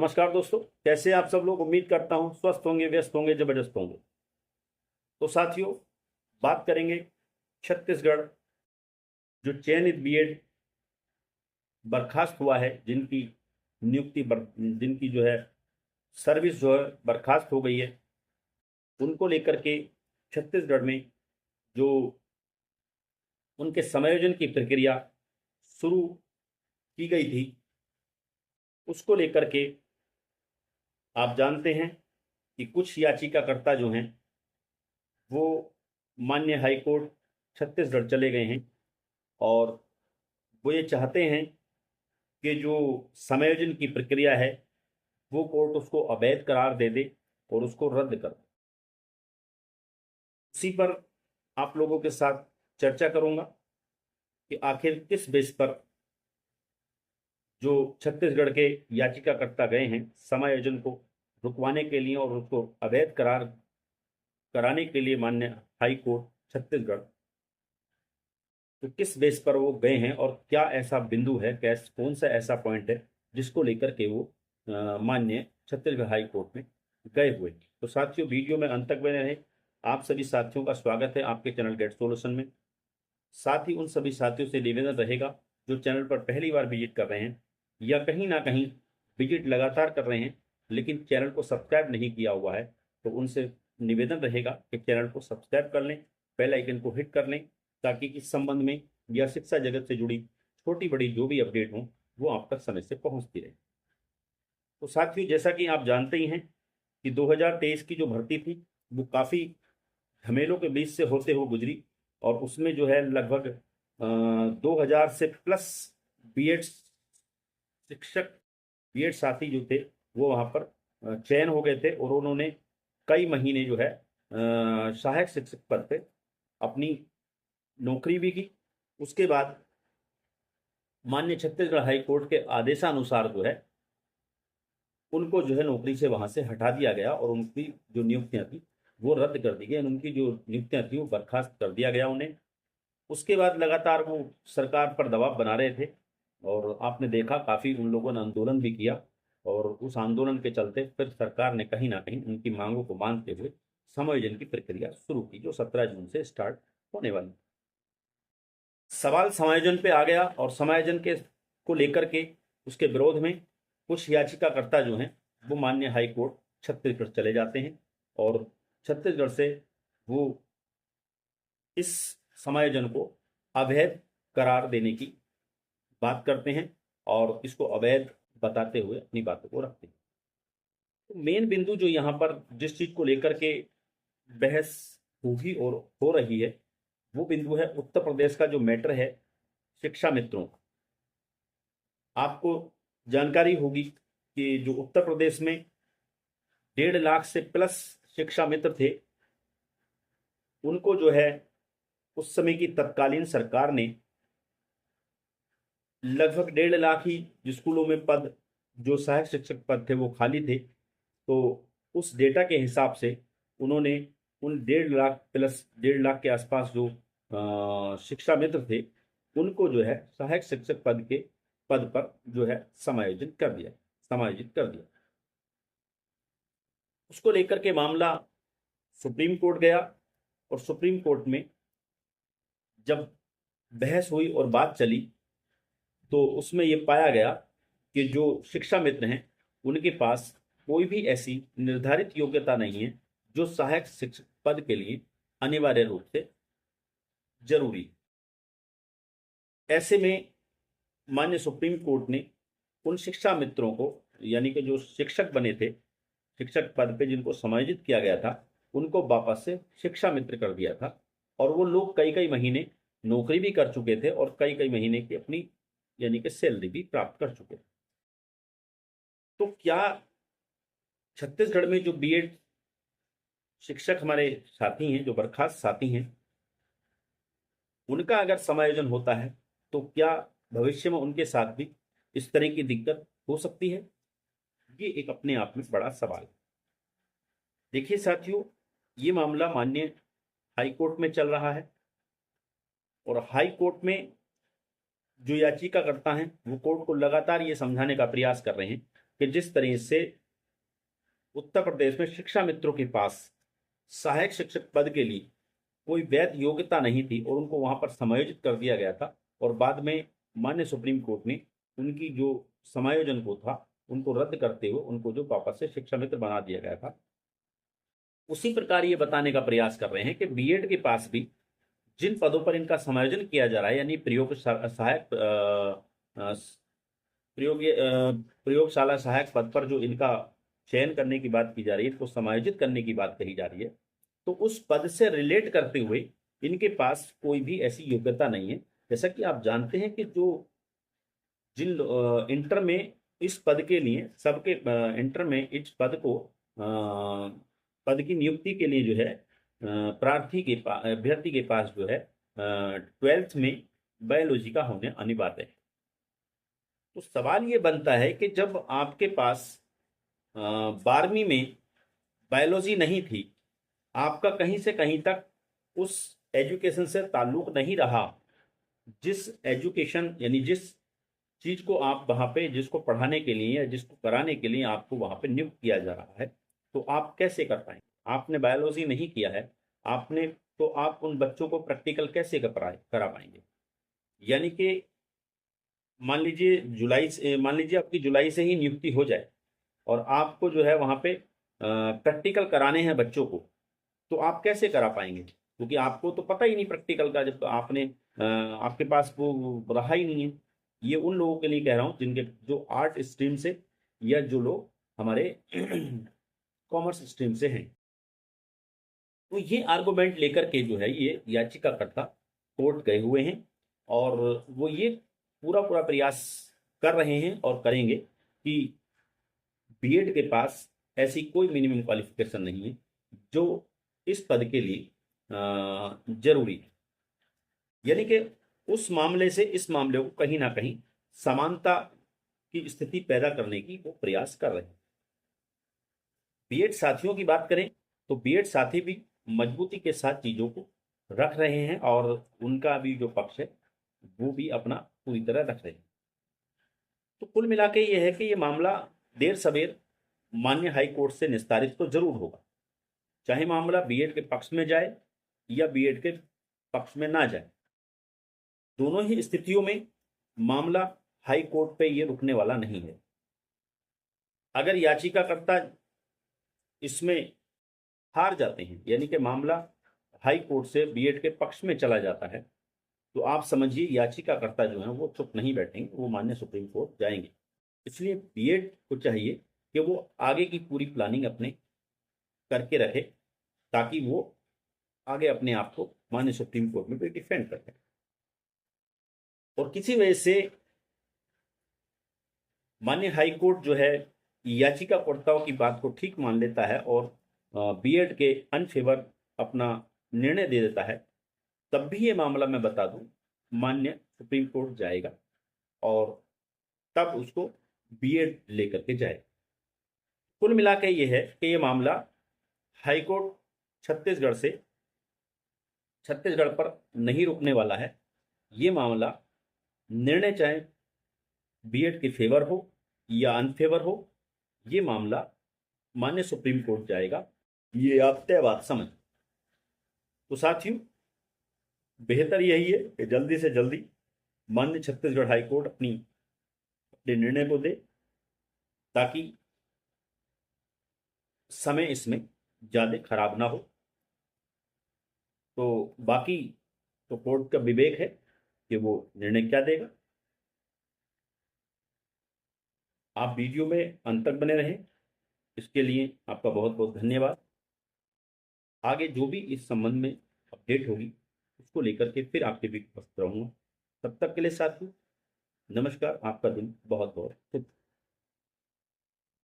नमस्कार दोस्तों, कैसे आप सब लोग। उम्मीद करता हूं स्वस्थ होंगे, व्यस्त होंगे, जबरदस्त होंगे। तो साथियों, बात करेंगे छत्तीसगढ़ जो चयनित बीएड बर्खास्त हुआ है, जिनकी जिनकी जो है सर्विस जो है बर्खास्त हो गई है, उनको लेकर के छत्तीसगढ़ में जो उनके समायोजन की प्रक्रिया शुरू की गई थी, उसको लेकर के आप जानते हैं कि कुछ याचिकाकर्ता जो हैं वो माननीय हाईकोर्ट छत्तीसगढ़ चले गए हैं और वो ये चाहते हैं कि जो समायोजन की प्रक्रिया है वो कोर्ट उसको अवैध करार दे दे और उसको रद्द कर दे। उसी पर आप लोगों के साथ चर्चा करूंगा कि आखिर किस बेस पर जो छत्तीसगढ़ के याचिकाकर्ता गए हैं समायोजन को रुकवाने के लिए और उसको अवैध करार कराने के लिए माननीय हाई कोर्ट छत्तीसगढ़, तो किस बेस पर वो गए हैं और क्या ऐसा बिंदु है, कैस कौन सा ऐसा पॉइंट है जिसको लेकर के वो माननीय छत्तीसगढ़ हाई कोर्ट में गए हुए। तो साथियों, वीडियो में अंत तक बने रहे। आप सभी साथियों का स्वागत है आपके चैनल गेट सॉल्यूशन में। साथ ही उन सभी साथियों से निवेदन रहेगा जो चैनल पर पहली बार विजिट कर रहे हैं या कहीं ना कहीं विजिट लगातार कर रहे हैं लेकिन चैनल को सब्सक्राइब नहीं किया हुआ है, तो उनसे निवेदन रहेगा कि चैनल को सब्सक्राइब कर लें, बेल आइकन को हिट कर लें, ताकि इस संबंध में या शिक्षा जगत से जुड़ी छोटी बड़ी जो भी अपडेट हो वो आप तक समय से पहुंचती रहे। तो साथियों, जैसा कि आप जानते ही हैं कि 2023 की जो भर्ती थी वो काफ़ी झमेलों के बीच से होते हुए गुजरी और उसमें जो है लगभग 2000 से प्लस बीएड शिक्षक, बीएड साथी जो थे वो वहाँ पर चयन हो गए थे और उन्होंने कई महीने जो है सहायक शिक्षक पद पे अपनी नौकरी भी की। उसके बाद माननीय छत्तीसगढ़ हाई कोर्ट के आदेशानुसार जो है उनको जो है नौकरी से वहां से हटा दिया गया और उनकी जो नियुक्तियां थी वो रद्द कर दी गई, उनकी जो नियुक्तियां थी वो बर्खास्त कर दिया गया उन्हें। उसके बाद लगातार वो सरकार पर दबाव बना रहे थे और आपने देखा काफ़ी उन लोगों ने आंदोलन भी किया और उस आंदोलन के चलते फिर सरकार ने कहीं ना कहीं उनकी मांगों को मानते हुए समायोजन की प्रक्रिया शुरू की, जो 17 जून से स्टार्ट होने वाली। सवाल समायोजन पे आ गया और समायोजन के को लेकर के उसके विरोध में कुछ याचिकाकर्ता जो हैं वो माननीय हाई कोर्ट छत्तीसगढ़ चले जाते हैं और छत्तीसगढ़ से वो इस समायोजन को अवैध करार देने की बात करते हैं और इसको अवैध बताते हुए अपनी बातों को रखते हैं। तो मेन बिंदु जो यहाँ पर जिस चीज को लेकर के बहस होगी और हो रही है वो बिंदु है उत्तर प्रदेश का जो मैटर है शिक्षा मित्रों का। आपको जानकारी होगी कि जो उत्तर प्रदेश में 1.5 लाख से प्लस शिक्षा मित्र थे, उनको जो है उस समय की तत्कालीन सरकार ने लगभग 1.5 लाख ही स्कूलों में पद, जो सहायक शिक्षक पद थे वो खाली थे, तो उस डेटा के हिसाब से उन्होंने उन 1.5 लाख प्लस 1.5 लाख के आसपास जो शिक्षा मित्र थे उनको जो है सहायक शिक्षक पद पर जो है समायोजित कर दिया। उसको लेकर के मामला सुप्रीम कोर्ट गया और सुप्रीम कोर्ट में जब बहस हुई और बात चली तो उसमें यह पाया गया कि जो शिक्षा मित्र हैं उनके पास कोई भी ऐसी निर्धारित योग्यता नहीं है जो सहायक शिक्षक पद के लिए अनिवार्य रूप से जरूरी है। ऐसे में माननीय सुप्रीम कोर्ट ने उन शिक्षा मित्रों को, यानी कि जो शिक्षक बने थे, शिक्षक पद पे जिनको समायोजित किया गया था, उनको वापस से शिक्षा मित्र कर दिया था और वो लोग कई कई महीने नौकरी भी कर चुके थे और कई कई महीने की अपनी यानी कि सैलरी भी प्राप्त कर चुके थे। तो क्या छत्तीसगढ़ में जो बीएड शिक्षक हमारे साथी हैं, जो बर्खास्त साथी हैं, उनका अगर समायोजन होता है तो क्या भविष्य में उनके साथ भी इस तरह की दिक्कत हो सकती है? ये एक अपने आप में बड़ा सवाल है। देखिए साथियों, ये मामला माननीय हाई कोर्ट में चल रहा है और हाई कोर्ट में जो याचिकाकर्ता हैं वो कोर्ट को लगातार ये समझाने का प्रयास कर रहे हैं कि जिस तरह से उत्तर प्रदेश में शिक्षा मित्रों के पास सहायक शिक्षक पद के लिए कोई वैध योग्यता नहीं थी और उनको वहां पर समायोजित कर दिया गया था, और बाद में माननीय सुप्रीम कोर्ट ने उनकी जो समायोजन को था उनको रद्द करते हुए उनको जो वापस से शिक्षा मित्र बना दिया गया था। उसी प्रकार ये बताने का प्रयास कर रहे हैं कि बीएड के पास भी जिन पदों पर इनका समायोजन किया जा रहा है, यानी सहायक प्रयोगशाला सहायक पद पर जो इनका चयन करने की बात की जा रही है, इनको समायोजित करने की बात कही जा रही है, तो उस पद से रिलेट करते हुए इनके पास कोई भी ऐसी योग्यता नहीं है। जैसा कि आप जानते हैं कि जो जिन इंटर में इस पद के लिए सबके इंटर में इस पद को पद की नियुक्ति के लिए जो है प्रार्थी के अभ्यर्थी के पास जो है 12th में बायोलॉजी का होना अनिवार्य है। तो सवाल ये बनता है कि जब आपके पास 12वीं में बायोलॉजी नहीं थी, आपका कहीं से कहीं तक उस एजुकेशन से ताल्लुक नहीं रहा, जिस एजुकेशन यानी जिस चीज को आप वहां पे जिसको पढ़ाने के लिए या जिसको कराने के लिए आपको वहां पे नियुक्त किया जा रहा है, तो आप कैसे कर पाएंगे? आपने बायोलॉजी नहीं किया है, आपने तो आप उन बच्चों को प्रैक्टिकल कैसे करा पाएंगे? यानी कि मान लीजिए आपकी जुलाई से ही नियुक्ति हो जाए और आपको जो है वहां पे प्रैक्टिकल कराने हैं बच्चों को, तो आप कैसे करा पाएंगे? क्योंकि आपको तो पता ही नहीं प्रैक्टिकल का, जब आपने आपके पास वो रहा ही नहीं है। ये उन लोगों के लिए कह रहा हूँ जिनके जो आर्ट स्ट्रीम से या जो लोग हमारे कॉमर्स स्ट्रीम से हैं। तो ये आर्गुमेंट लेकर के जो है ये याचिकाकर्ता कोर्ट गए हुए हैं और वो ये पूरा पूरा प्रयास कर रहे हैं और करेंगे कि बीएड के पास ऐसी कोई मिनिमम क्वालिफिकेशन नहीं है जो इस पद के लिए जरूरी है। यानी कि उस मामले से इस मामले को कहीं ना कहीं समानता की स्थिति पैदा करने की वो प्रयास कर रहे हैं। बीएड साथियों की बात करें तो बीएड साथी भी मजबूती के साथ चीजों को रख रहे हैं और उनका भी जो पक्ष है वो भी अपना पूरी तरह रख रहे हैं। तो कुल मिला के ये है कि ये मामला देर सवेर माननीय हाई कोर्ट से निस्तारित तो जरूर होगा, चाहे मामला बीएड के पक्ष में जाए या बीएड के पक्ष में ना जाए। दोनों ही स्थितियों में मामला हाई कोर्ट पे ये रुकने वाला नहीं है। अगर याचिकाकर्ता इसमें हार जाते हैं, यानी कि मामला हाई कोर्ट से बीएड के पक्ष में चला जाता है, तो आप समझिए याचिकाकर्ता जो है वो चुप नहीं बैठेंगे, वो माननीय सुप्रीम कोर्ट जाएंगे। इसलिए बीएड को चाहिए कि वो आगे की पूरी प्लानिंग अपने करके रखे ताकि वो आगे अपने आप को माननीय सुप्रीम कोर्ट में भी डिफेंड कर सके। और किसी वजह से माननीय हाई कोर्ट जो है याचिकाकर्ताओं की बात को ठीक मान लेता है और बीएड के अनफेवर अपना निर्णय दे देता है, तब भी ये मामला मैं बता दूं माननीय सुप्रीम कोर्ट जाएगा और तब उसको बीएड लेकर के जाए। कुल मिला के ये है कि ये मामला हाई कोर्ट छत्तीसगढ़ पर नहीं रुकने वाला है। ये मामला निर्णय चाहे बीएड के फेवर हो या अनफेवर हो, ये मामला माननीय सुप्रीम कोर्ट जाएगा, ये आप तय बात समझ। तो साथियों, बेहतर यही है कि जल्दी से जल्दी माननीय छत्तीसगढ़ हाई कोर्ट अपने निर्णय को दे ताकि समय इसमें ज्यादा खराब ना हो। तो बाकी तो कोर्ट का विवेक है कि वो निर्णय क्या देगा। आप वीडियो में अंत तक बने रहें, इसके लिए आपका बहुत बहुत धन्यवाद। आगे जो भी इस संबंध में अपडेट होगी उसको लेकर के फिर आपके बीच उपस्थित रहूंगा। तब तक के लिए साथियों, नमस्कार। आपका दिन बहुत बहुत शुभ।